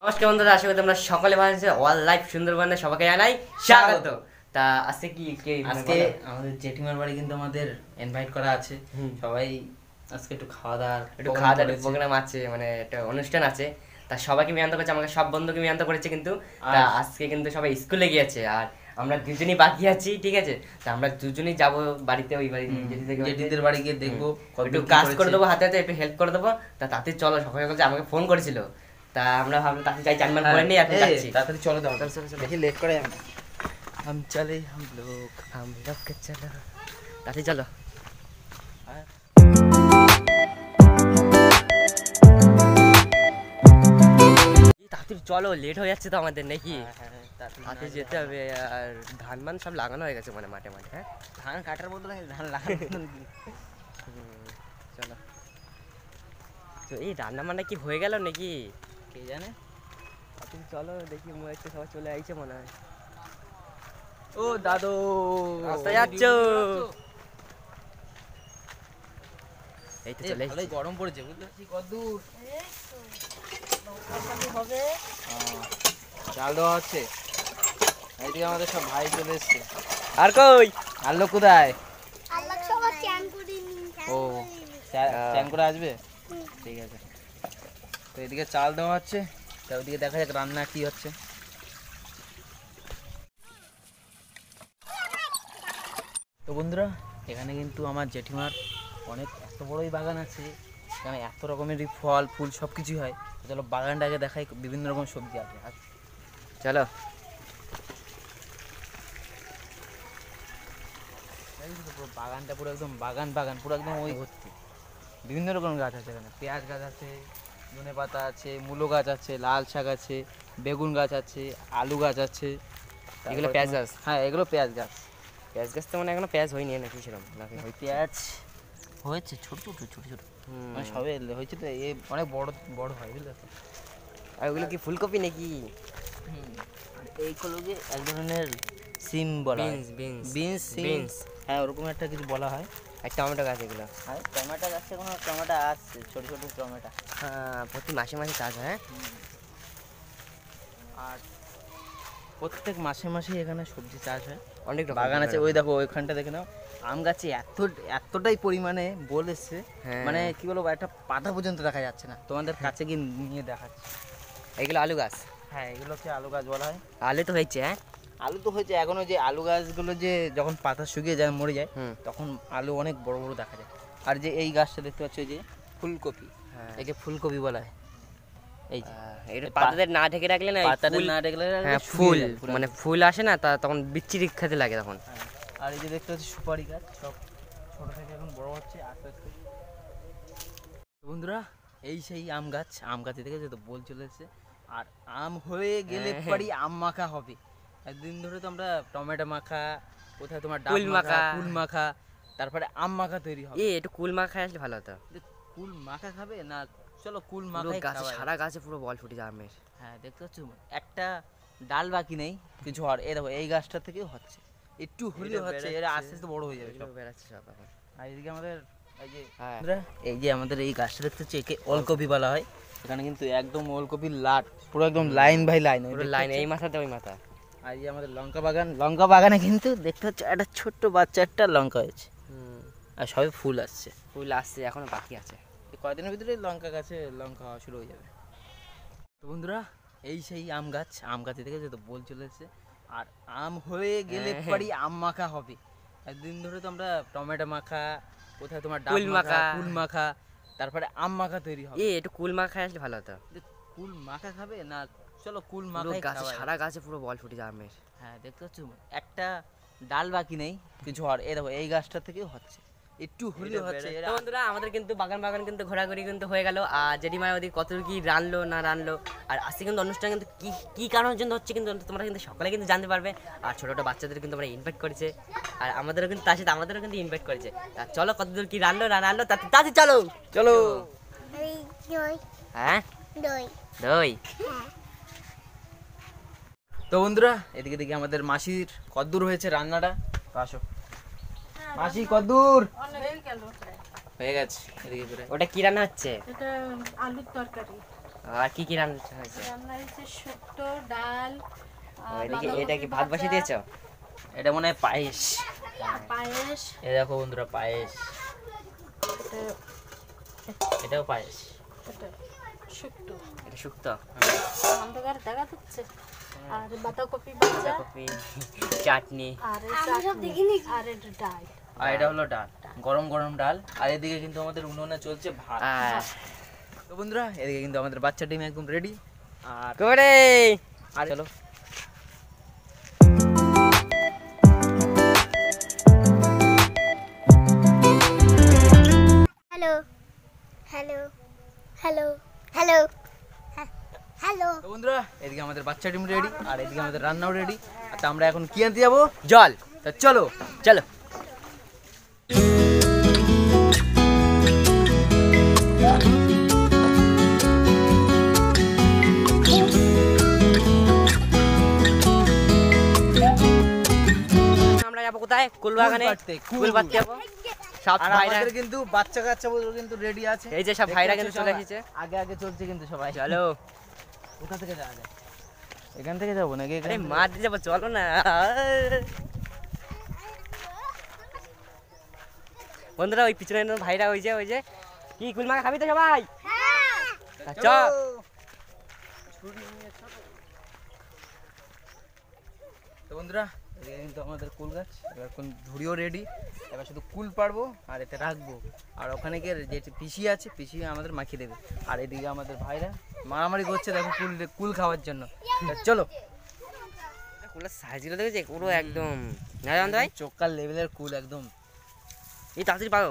নমস্কার বন্ধুরা, আশা করি তোমরা সকলে ভালো আছো। অল লাইফ সুন্দরবনে সবাইকে জানাই স্বাগত। তা আজকে আজকে আমাদের জেঠিমার বাড়ি কিন্তু আমাদের ইনভাইট করা আছে। সবাই আজকে একটু খাওয়া দাওয়ার প্রোগ্রাম আছে, মানে একটা অনুষ্ঠান আছে। তা সবাইকে মিয়ান্ত করেছে, আমাকে সব বন্ধুকে মিয়ান্ত করেছে কিন্তু। তা আজকে কিন্তু সবাই স্কুলে গিয়েছে আর আমরা দুজনই বাকি আছি, ঠিক আছে। তা আমরা দুজনেই যাবো বাড়িতে, ওই বাড়ি জেঠিদের বাড়ি গিয়ে দেখবো, একটু কাজ করে দেবো, হাতে হাতে একটু হেল্প করে দেবো। তা তাতে চলো, সকালে সকালে আমাকে ফোন করেছিল। তা আমরা ভাবলাম তাতে যাই, চানমান করে নিই, এখন যাচ্ছি। তাড়াতাড়ি চলো, দাও বেশি লেট করে हम चले हम लोग के चलो, তাতে চলো। তাড়াতাড়ি চলো, লেট হয়ে যাচ্ছে তো আমাদের নাকি। হাতে যেতে হবে। আর ধান মান সব লাগানো হয়ে গেছে, মানে মাঠে মাঠে। হ্যাঁ, ধান কাটার বদলে ধান লাগানো। চলো। তো এই রান্না বান্না কি হয়ে গেল নাকি কে জানে। তুমি চলো, দেখি মনে হচ্ছে সবাই চলে আইছে মনে হয়। ও দাদু, কোথায় যাচ্ছ? এই তো চলে এসেছি। গরম পড়েছে, বুঝতে পারছি। কদ্দূর হবে চাল দেওয়া হচ্ছে। এইদিকে আমাদের সব ভাই চলে এসছে। আর কই আর লোক কোথায়? আল্লাহ সবার চ্যান করে ও চ্যান করে আসবে, ঠিক আছে। তো এদিকে চাল দেওয়া হচ্ছে, তা ওইদিকে দেখা যাক রান্না কি হচ্ছে। তো বন্ধুরা, এখানে কিন্তু আমার জেঠিমার অনেক এত বড়ই বাগান আছে, এখানে এত রকমেরই ফল ফুল সব কিছুই হয়। চলো বাগানটাকে দেখাই, বিভিন্ন রকম সবজি আছে। চলো। পুরো বাগানটা পুরো একদম বাগান বাগান, পুরো একদম ওই ভর্তি। বিভিন্ন রকম গাছ আছে এখানে, পেঁয়াজ গাছ আছে, ধনে পাতা আছে, মূলো গাছ আছে, লাল শাক আছে, বেগুন গাছ আছে, আলু গাছ আছে। এগুলো পেঁয়াজ গাছ? হ্যাঁ, এগুলো পেঁয়াজ গাছ। পেঁয়াজ গাছ তো মানে এখনো পেঁয়াজ হয়নি নাকি সেরকম নাকি? ওই পেঁয়াজ হয়েছে ছোট ছোট ছোট ছোট, মানে সবে হয়েছে তো, এই অনেক বড় বড় হয়, বুঝলে তো। আর ওগুলো কি ফুলকপি নাকি? এইগুলোকে এক ধরনের সিম বলা হয়, বিনস। হ্যাঁ, ওরকম একটা কিছু বলা হয়। আর টমেটো গাছ এগুলো? হ্যাঁ, টমেটো গাছে কোনো টমেটো আসছে, ছোট ছোট টমেটো। হ্যাঁ, প্রতি মাসে মাসে চাষ হয়। আর প্রত্যেক মাসে মাসে এখানে সবজি চাষ হয়, অনেক বাগান আছে। ওই দেখো ওইখানটা দেখে নাও, আম গাছে এতটাই পরিমাণে বলেছে, মানে কি বলবো, একটা পাতা পর্যন্ত দেখা যাচ্ছে না। তোমাদের কাছে গিয়ে নিয়ে দেখাচ্ছি। এগুলো আলু গাছ? হ্যাঁ, এগুলোকে আলু গাছ বলা হয়। আলু তো হয়েছে? হ্যাঁ, আলু তো হয়েছে। এখনো যে আলু গাছগুলো যে যখন পাতা শুকিয়ে যায়, মরে যায়, তখন আলু অনেক বড় বড় দেখা যায়। আর যে এই গাছটা দেখতে পাচ্ছ, এই যে ফুলকপি, একে ফুলকপি বলা হয়। এই যে এটা পাতাদের না ঢেকে রাখলে না, পাতাটা না ঢেকে হ্যাঁ ফুল, মানে ফুল আসে না, তা তখন বিচ্ছিরি খেতে লাগে তখন। আর এই যে দেখতে পাচ্ছি সুপারি গাছ, সব ছোট থেকে এখন বড় হচ্ছে আস্তে আস্তে। বন্ধুরা, এই সেই আম গাছ, আম গাছে থেকে যে তো বল চলে এসেছে। আর আম হয়ে গেলে পরই আম মাখা হবে। একদিন ধরে তো আমরা টমেটো মাখা, কোথায় তোমার ডাল মাখা, কুল মাখা, তারপরে আম মাখা তৈরি হবে। একটু কুল মাখা আসলে ভালো হতো। কুল মাখা খাবে না? চলো কুল মাখা। গাছে সারা গাছে পুরো বল ফুটে যায় আমের। হ্যাঁ, দেখতে পাচ্ছ একটা ডাল বাকি নেই কিছু হওয়ার। এই দেখো, এই গাছটা থেকেও হচ্ছে, একটু হলেও হচ্ছে, এরা আস্তে আস্তে বড় হয়ে যাবে, সব বেড়াচ্ছে সব এখন। আর এদিকে আমাদের এই যে আমাদের এই গাছটা দেখতে হচ্ছে, একে ওলকপি বলা হয়। এখানে কিন্তু একদম ওলকপির লাট, পুরো একদম লাইন বাই লাইন, লাইন, এই মাথাতে ওই মাথা। আর এই যে আমাদের লঙ্কা বাগান, লঙ্কা বাগানে কিন্তু দেখতে হচ্ছে একটা ছোট্ট বাচ্চা একটা লঙ্কা হয়েছে, আর সবে ফুল আসছে। ফুল আসছে, এখনো বাকি আছে। কয়েকদিনের ভিতরে লঙ্কা গাছে লঙ্কা হওয়া শুরু হয়ে যাবে। তো বন্ধুরা, এই সেই আম গাছ, আম গাছে থেকে যে তো বল চলে এসেছে। আর আম হয়ে গেলে পরই আম মাখা হবে। একদিন ধরে তো আমরা টমেটো মাখা, কোথায় তোমার ডাল মাখা, কুল মাখা, তারপরে আম মাখা তৈরি হবে। একটু কুল মাখা আসলে ভালো হতো। কুল মাখা খাবে না? চলো কুল মাখা। গাছে সারা গাছে পুরো বল ফুটে যায় আমের। হ্যাঁ, দেখতে পাচ্ছ একটা ডাল বাকি নেই কিছু হওয়ার। এই দেখো, এই গাছটা থেকেও হচ্ছে, একটু হলেও হচ্ছে। তো বন্ধুরা, আমাদের কিন্তু বাগান কিন্তু ঘোরাঘুরি কিন্তু হয়ে গেল। আর জেঠিমা ওদিকে কত কি রানলো না রানলো, আর আজকে কিন্তু অনুষ্ঠান কিন্তু কি কারণের জন্য হচ্ছে কিন্তু তোমরা কিন্তু সকালে কিন্তু জানতে পারবে। আর ছোট ছোট বাচ্চাদের কিন্তু আমরা ইনভাইট করেছে, আর আমাদেরও কিন্তু তার সাথে আমাদেরও কিন্তু ইনভাইট করেছে। আর চলো, কতদূর কি রানলো না রানলো তাতে চলো চলো। হ্যাঁ, দই। তো বন্ধুরা, এদিকে দেখি আমাদের মাসির কদ্দূর হয়েছে রান্নাটা। আসো মাসি, কদ্দূর হয়ে গেছে? এদিকে করে ওটা কি রান্না হচ্ছে? এটা আলুর তরকারি। আর কি কি রান্না হয়েছে? রান্না হয়েছে শুক্তো, ডাল, আর এটা কি ভাত বসিয়ে দিয়েছো? এটা মনে হয় পায়েস। পায়েস, এই দেখো বন্ধুরা পায়েস, এটাও পায়েস। এটা শুক্তো, এটা শুক্তো, অন্ধকার দেখা যাচ্ছে, আর বাঁধাকপি ভাজা, কপি, চাটনি। আর এই চাটনি, আর এটা ডাল। আর এটা হলো ডাল, গরম গরম ডাল। আর এদিকে কিন্তু আমাদের উনুনে চলছে ভাত। তো বন্ধুরা এদিকে কিন্তু আমাদের বাচ্চা ডিম একদম রেডি। আর করে আর চলো hello hello hello hello hello তো বন্ধুরা এদিকে আমাদের বাচ্চা ডিম রেডি, আর এদিকে আমাদের রান্নাও রেডি। আর আমরা এখন কি আনতে যাবো? জল। তা চলো চলো। আমরা যাবো কোথায়? কুলবাগানে। কুল পাড়তে যাবো। সব আর ভাইরা আমাদের কিন্তু বাচ্চা কাচ্চা বলতে কিন্তু রেডি আছে। এই যে সব ভাইরা কিন্তু দেখতে চলে পাচ্ছ এসেছে। সবাই? আগে আগে চলছে কিন্তু সবাই। চলো। কোথা থেকে যাওয়া যায়? এখান থেকে যাবো নাকি? আরে মার দিয়ে যাবো, চলো না। বন্ধুরা ওই পিছনে ভাইরা ওই যে কি কুলমাখা খাবি তো সবাই? চ। তো বন্ধুরা এদিকে কিন্তু আমাদের কুল গাছ, এবার কোন ঝুড়িও রেডি। এবার শুধু কুল পারবো আর এতে রাখবো। আর ওখানে গিয়ে যে পিসি আছে, পিসি আমাদের মাখিয়ে দেবে। আর এদিকে আমাদের ভাইরা মারামারি করছে দেখো কুল খাওয়ার জন্য। তা চলো। কুলের সাইজগুলো দেখেছে পুরো একদম না জানতো ভাই, চোক্কার লেভেলের কুল একদম। এই তাড়াতাড়ি পারো।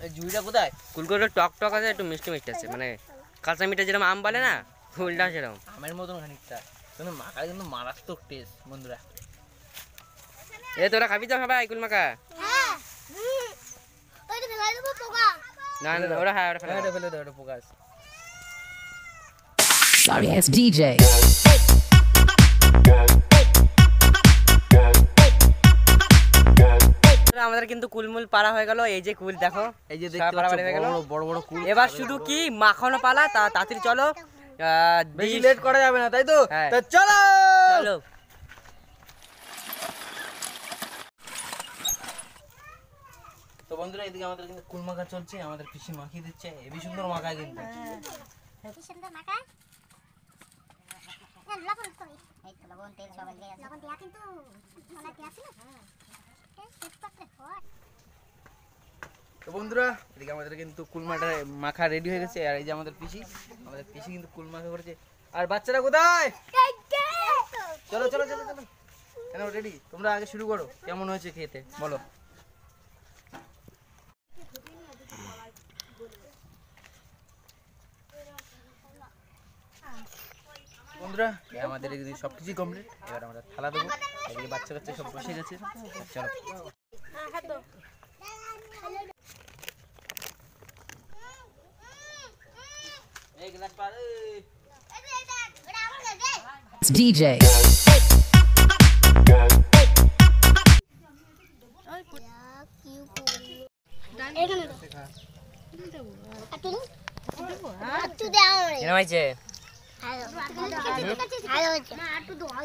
এই ঝুড়িটা কোথায়? কুলগুলো টক টক আছে, একটু মিষ্টি মিষ্টি আছে, মানে কাঁচা মিঠা যেরকম আম বলে না, ফুলটা সেরকম। আমের মতন খানিকটা, কিন্তু মাখা কিন্তু মারাত্মক টেস্ট বন্ধুরা। এ তোরা খাবি তো সবাই কুলমাখা? হ্যাঁ ওই তো ফেলাই দেবো পোকা না না ওরা হ্যাঁ ওরা ফেলে দাও। এটা ফেলে দাও, এটা পোকা আছে। Sorry, it's DJ. আমাদের কিন্তু কুলমুল পাড়া হয়ে গেল। এই যে কুল দেখো, এই যে সব দেখতে পাড়াপাড়ি পাচ্ছ হয়ে গেল। বড় বড় কুল। এবার শুধু কি মাখানো পালা, তাড়াতাড়ি চলো। বেশি লেট করা যাবে না, তাই তো? হ্যাঁ। তা চলো চলো। তো বন্ধুরা এদিকে আমাদের কিন্তু কুল মাখা চলছে, আমাদের পিসি মাখিয়ে দিচ্ছে। হেবি সুন্দর মাখা কিন্তু। কি সুন্দর মাখা লবণ কই এই তো লবণ তেল সব আগে আছে লবণ দেয়া কিন্তু বানাতে আছে না তেজপাতা হয়। তো বন্ধুরা এদিকে আমাদের কিন্তু কুল মাখা রেডি হয়ে গেছে। আর এই যে আমাদের পিসি কিন্তু কুল মাখা করেছে। আর বাচ্চারা কোথায়? চলো চলো চলো চলো, কেন রেডি? তোমরা আগে শুরু করো, কেমন হয়েছে খেতে বলো। বন্ধুরা আমাদের এদিকে সবকিছু কমপ্লিট। এবার আমরা থালা দেবো। এদিকে বাচ্চা কাচ্চা সব বসে গেছে। চলো এই গ্লাস পার। It's DJ. কেমন হয়েছে?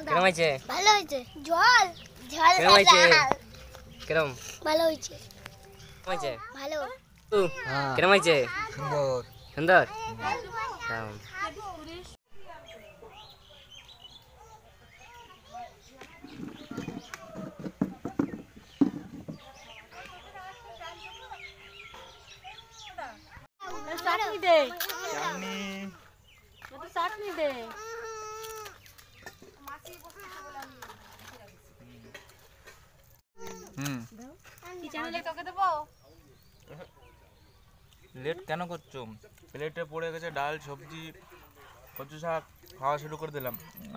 কেমন হয়েছে? ভালো হয়েছে জল জল কেমন হয়েছে? কেরম ভালো হয়েছে কেমন হয়েছে? ভালো কেমন হয়েছে? সুন্দর। সুন্দর। দাম। চাটনি দে, একটু চাটনি দে। কি চ্যানেলে তোকে দেবো? লেট কেন করছো? প্লেটে পড়ে গেছে ডাল, সবজি, কচু শাক, খাওয়া শুরু করে দিলাম।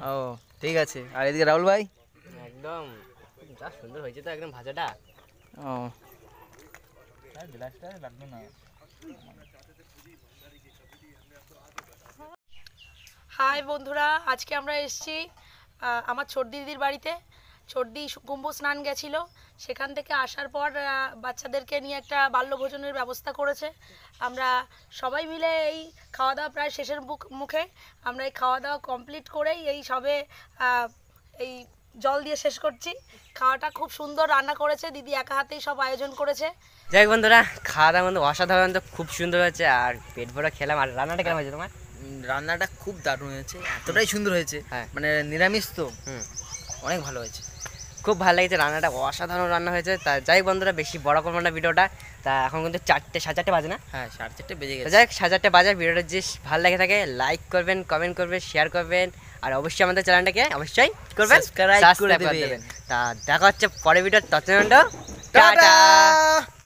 ও ঠিক আছে। আর এদিকে রাহুল ভাই একদম যা সুন্দর হয়েছে তো একদম ভাজাটা। ও গ্লাসটা লাগবে না। হাই বন্ধুরা, আজকে আমরা এসেছি আমার ছোট দিদির বাড়িতে। চণ্ডী কুম্ভ স্নান গেছিল, সেখান থেকে আসার পর বাচ্চাদেরকে নিয়ে একটা বাল্যভোজনের ব্যবস্থা করেছে। আমরা সবাই মিলে এই খাওয়া দাওয়া প্রায় শেষের মুখে, আমরা এই খাওয়া দাওয়া কমপ্লিট করেই এই সবে এই জল দিয়ে শেষ করছি। খাওয়াটা খুব সুন্দর রান্না করেছে দিদি, একা হাতেই সব আয়োজন করেছে। যাই হোক বন্ধুরা, খাওয়া দাওয়া কিন্তু অসাধারণ, তো খুব সুন্দর হয়েছে আর পেট ভরা খেলাম। আর রান্নাটা কেমন হয়েছে তোমার? রান্নাটা খুব দারুণ হয়েছে, এতটাই সুন্দর হয়েছে, হ্যাঁ। মানে নিরামিষ তো হুম, অনেক ভালো হয়েছে। খুব ভালো লেগেছে, রান্নাটা অসাধারণ রান্না হয়েছে। তা যাই হোক বন্ধুরা, বেশি বড় করবো না ভিডিওটা। তা এখন কিন্তু 4:30 বাজে না? হ্যাঁ, 4:30 বেজে তো গেছে। যাই হোক, 4:30 বাজে। ভিডিওটা যদি ভালো লেগে থাকে লাইক করবেন, কমেন্ট করবেন, শেয়ার করবেন, আর অবশ্যই আমাদের চ্যানেলটাকে অবশ্যই কি করবেন, Subscribe করে সাবস্ক্রাইব করে দেবেন। দেবেন। তা দেখা হচ্ছে পরের ভিডিও, ততক্ষণ টাটা।